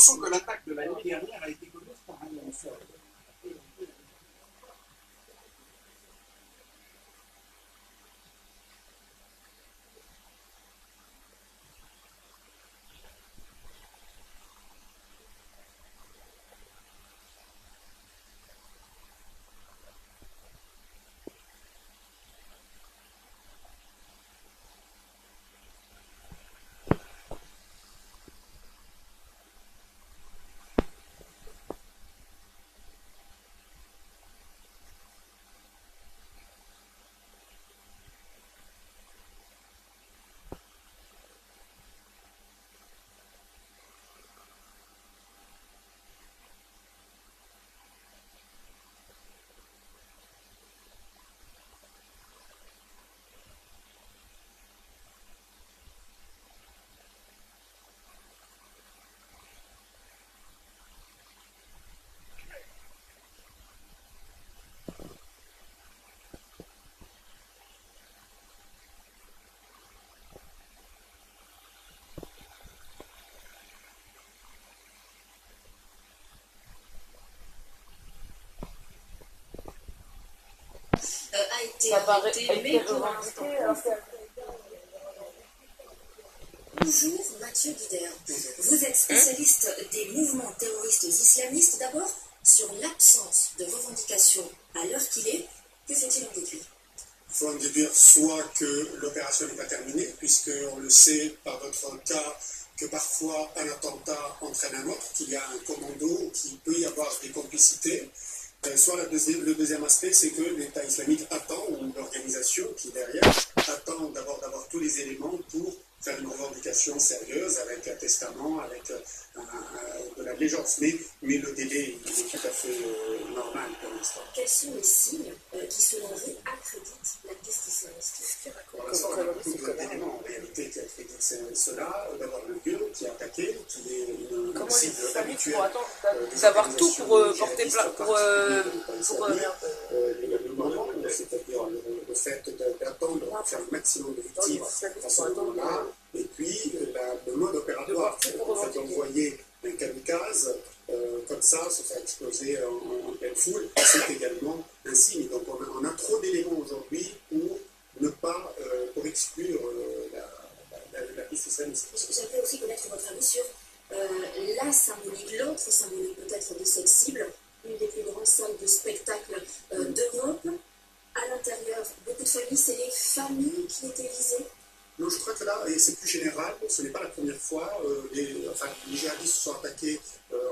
Sachant que l'attaque de l'année dernière a été commise par un lanceur. A été arrêté, mais pour l'instant. Bonjour Mathieu Guidère. Vous êtes spécialiste des mouvements terroristes islamistes. D'abord, sur l'absence de revendications à l'heure qu'il est, que fait-il en déduire? Il faut en déduire soit que l'opération n'est pas terminée, puisqu'on le sait par votre cas que parfois un attentat entraîne un autre, qu'il y a un commando, qu'il peut y avoir des complicités. Soit le deuxième aspect, c'est que l'État islamique attend, ou l'organisation qui derrière, attend d'abord d'avoir tous les éléments pour faire une revendication sérieuse, avec un testament, avec de l'allégeance. Mais le délai est tout à fait normal pour l'instant. Quels sont les signes qui, selon vous, accréditent la piste islamiste? Pour l'instant, on a beaucoup d'éléments en réalité qui accréditent cela. D'abord le lieu qui est attaqué, qui est une cible habituelle. D'avoir tout pour porter plainte, pour c'est-à-dire le fait d'attendre, de faire le maximum de victimes à ce moment-là, et puis le mode opératoire, le fait d'envoyer un kamikaze comme ça, se faire exploser en pleine foule, c'est également un signe. Donc on a trop d'éléments aujourd'hui pour ne pas, pour exclure la piste islamiste. J'aimerais aussi connaître votre avis sur la symbolique, l'autre symbolique peut-être de cette cible, une des plus grandes salles de spectacle d'Europe. À l'intérieur, beaucoup de familles, c'est les familles qui étaient visées. Non, je crois que là, et c'est plus général, ce n'est pas la première fois, les djihadistes se sont attaqués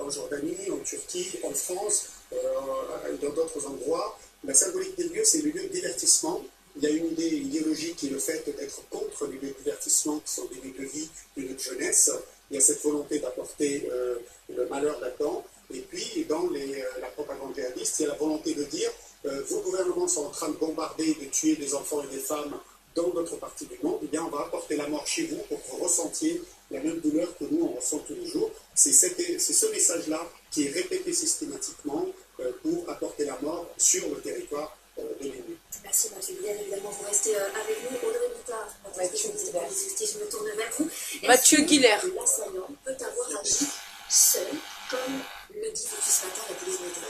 en Jordanie, en Turquie, en France, dans d'autres endroits. La symbolique des lieux, c'est le lieu de divertissement. Il y a une idée idéologique qui est le fait d'être contre les lieux de divertissement qui sont des lieux de vie, des lieux de jeunesse. Il y a cette volonté d'apporter le malheur là-dedans. Et puis, dans la propagande djihadiste, il y a la volonté de dire vos gouvernements sont en train de bombarder, de tuer des enfants et des femmes dans d'autres parties du monde, eh bien, on va apporter la mort chez vous pour que vous ressentiez la même douleur que nous, on ressent tous les jours. C'est ce message-là qui est répété systématiquement pour apporter la mort sur le territoire de l'ennemi. Merci Mathieu Guilher. Évidemment, vous restez avec nous. Audrey Boutard, notre spécialiste de la justice, je me tourne vers vous. Mathieu Guilher. L'assaillant peut avoir agi seul, comme le dit ce matin la police militaire.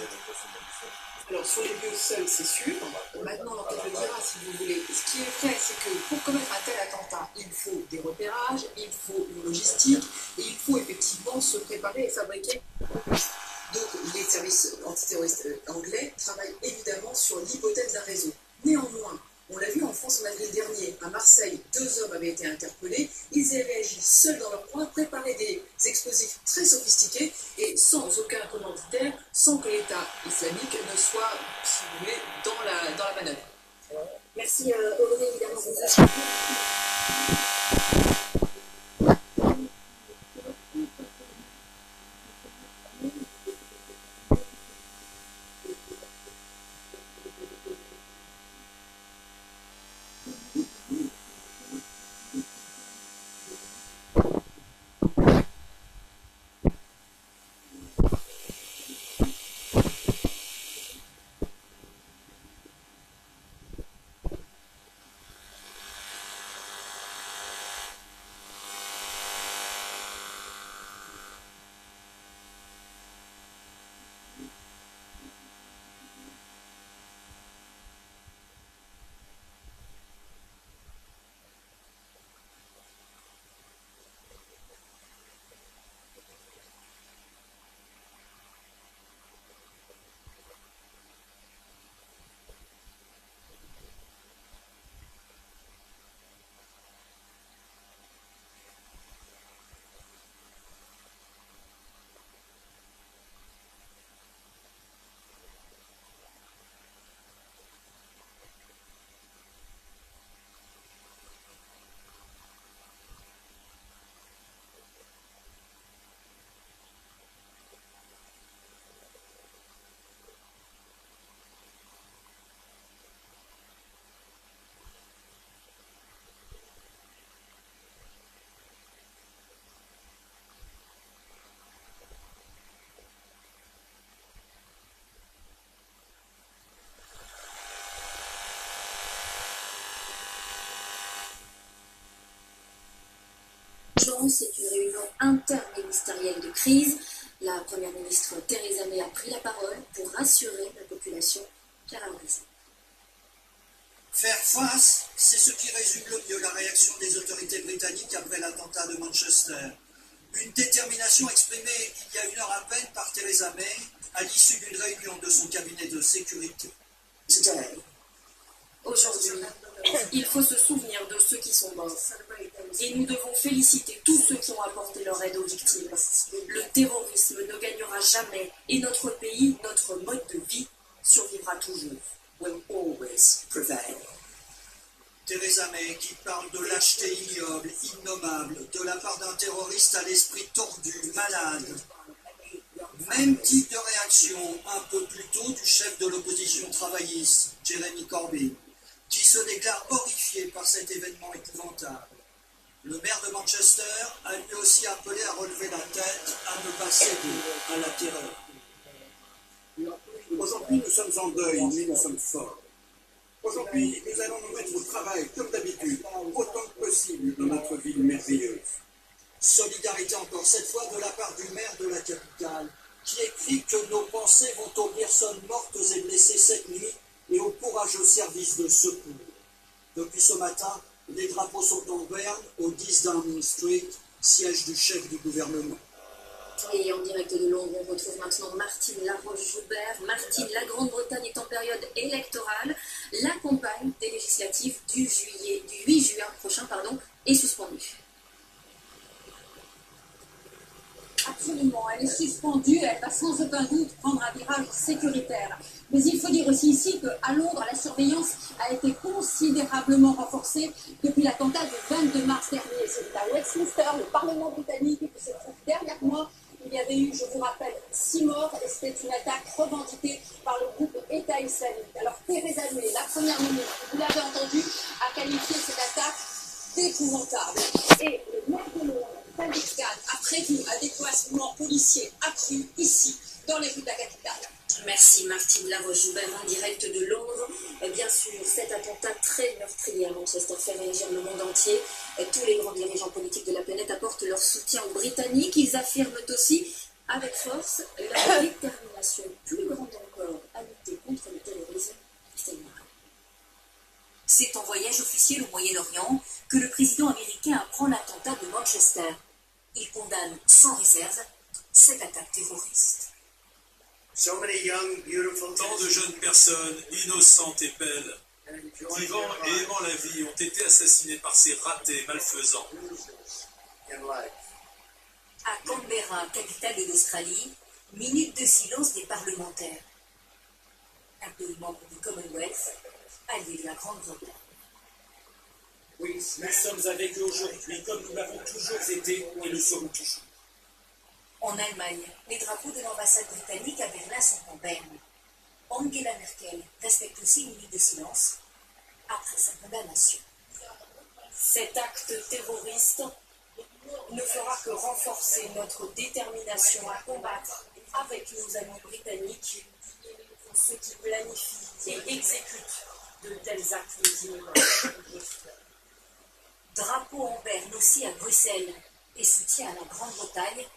Alors, sur les lieux seuls, c'est sûr. Maintenant, l'enquête le dira, si vous voulez. Ce qui est vrai, c'est que pour commettre un tel attentat, il faut des repérages, il faut une logistique, et il faut effectivement se préparer et fabriquer. Donc, les services antiterroristes anglais travaillent évidemment sur l'hypothèse d'un réseau. Néanmoins, on l'a vu en France en avril dernier, à Marseille, 2 hommes avaient été interpellés. Ils avaient agi seuls dans leur coin, préparé des explosifs très sophistiqués et sans aucun commanditaire, sans que l'État islamique ne soit, si vous voulez, dans la manœuvre. Merci Audrey, évidemment, vous d'urgence et une réunion interministérielle de crise. La première ministre Theresa May a pris la parole pour rassurer la population. Pierre Albrecht. Faire face, c'est ce qui résume le mieux la réaction des autorités britanniques après l'attentat de Manchester. Une détermination exprimée il y a une heure à peine par Theresa May à l'issue d'une réunion de son cabinet de sécurité. Aujourd'hui, il faut se souvenir de ceux qui sont morts. Et nous devons féliciter tous ceux qui ont apporté leur aide aux victimes. Le terrorisme ne gagnera jamais et notre pays, notre mode de vie, survivra toujours. Will always prevail. Theresa May qui parle de lâcheté ignoble, innommable, de la part d'un terroriste à l'esprit tordu, malade. Même type de réaction un peu plus tôt du chef de l'opposition travailliste, Jeremy Corbyn, qui se déclare horrifié par cet événement épouvantable. Le maire de Manchester a lui aussi appelé à relever la tête, à ne pas céder à la terreur. Aujourd'hui, nous sommes en deuil, mais nous sommes forts. Aujourd'hui, nous allons nous mettre au travail, comme d'habitude, autant que possible dans notre ville merveilleuse. Solidarité encore cette fois de la part du maire de la capitale, qui écrit que nos pensées vont aux personnes mortes et blessées cette nuit et aux courageux services de secours. Depuis ce matin, les drapeaux sont en berne au 10 Downing Street, siège du chef du gouvernement. Et en direct de Londres, on retrouve maintenant Martine Laroche-Joubert. Martine, la Grande-Bretagne est en période électorale. La campagne des législatives du 8 juin prochain est suspendue. Absolument, elle est suspendue, elle va sans aucun doute prendre un virage sécuritaire. Mais il faut dire aussi ici qu'à Londres, la surveillance a été considérablement renforcée depuis l'attentat du 22 mars dernier. C'est à Westminster, le Parlement britannique, qui se trouve derrière moi. Il y avait eu, je vous rappelle, 6 morts et c'était une attaque revendiquée par le groupe État islamique. Alors Theresa May, la première ministre, vous l'avez entendu, a qualifié cette attaque d'épouvantable. Et le maire de Londres, Sadiq Khan, a prévu un déploiement policier accru ici, dans les rues de la capitale. Merci Martine Laroche-Joubert en direct de Londres. Bien sûr, cet attentat très meurtrier à Manchester fait réagir le monde entier. Tous les grands dirigeants politiques de la planète apportent leur soutien aux Britanniques. Ils affirment aussi avec force la détermination plus grande encore à lutter contre le terrorisme. C'est en voyage officiel au Moyen-Orient que le président américain apprend l'attentat de Manchester. Il condamne sans réserve cette attaque terroriste. Tant de jeunes personnes, innocentes et belles, vivant et aimant la vie, ont été assassinées par ces ratés malfaisants. À Canberra, capitale de l'Australie, minute de silence des parlementaires. Un pays membre du Commonwealth, allié de la Grande-Bretagne. Oui, nous sommes avec eux aujourd'hui, comme nous l'avons toujours été et le serons toujours. En Allemagne, les drapeaux de l'ambassade britannique à Berlin sont en berne. Angela Merkel respecte aussi une minute de silence après sa condamnation. Cet acte terroriste ne fera que renforcer notre détermination à combattre avec nos amis britanniques ceux qui planifient et exécutent de tels actes inhumains. Drapeau en berne aussi à Bruxelles et soutien à la Grande-Bretagne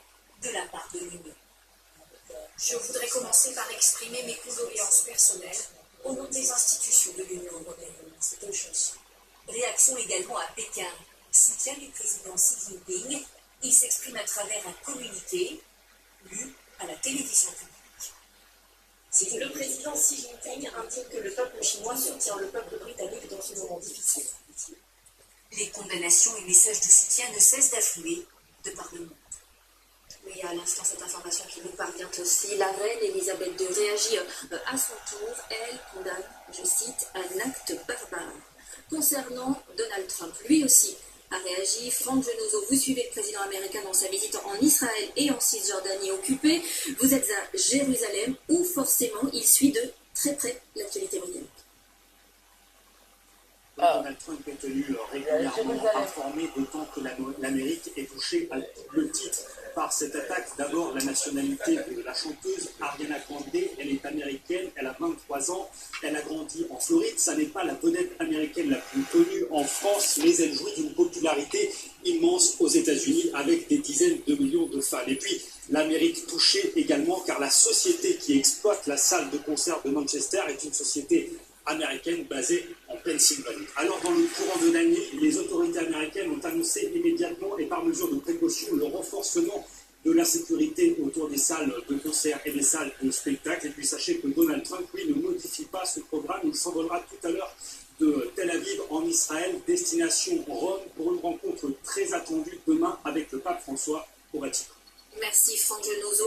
de la part de l'Union. Je voudrais commencer par exprimer mes condoléances personnelles au nom des institutions de l'Union européenne. C'est une chose. Réaction également à Pékin. Soutien du président Xi Jinping. Il s'exprime à travers un communiqué lu à la télévision publique. Le président Xi Jinping indique que le peuple chinois soutient le peuple britannique dans ce moment difficile. Les condamnations et messages de soutien ne cessent d'affluer de par le monde. Oui, à l'instant, cette information qui nous parvient aussi. La reine Elisabeth II réagit à son tour. Elle condamne, je cite, un acte barbare. Concernant Donald Trump, lui aussi a réagi. Franck Genozo, vous suivez le président américain dans sa visite en Israël et en Cisjordanie occupée. Vous êtes à Jérusalem où forcément il suit de très près l'actualité britannique. Donald Trump est tenu régulièrement informé d'autant que l'Amérique est touchée à le titre par cette attaque. D'abord, la nationalité de la chanteuse Ariana Grande, elle est américaine, elle a 23 ans, elle a grandi en Floride. Ça n'est pas la vedette américaine la plus connue en France, mais elle jouit d'une popularité immense aux États-Unis avec des dizaines de millions de fans. Et puis l'Amérique touchée également car la société qui exploite la salle de concert de Manchester est une société américaine basée en Pennsylvanie. Alors dans le courant de l'année, les autorités américaines ont annoncé immédiatement et par mesure de précaution le renforcement de la sécurité autour des salles de concert et des salles de spectacle. Et puis sachez que Donald Trump, lui, ne modifie pas ce programme. Il s'envolera tout à l'heure de Tel Aviv en Israël, destination Rome, pour une rencontre très attendue demain avec le pape François au Vatican. Merci Franck Genozo.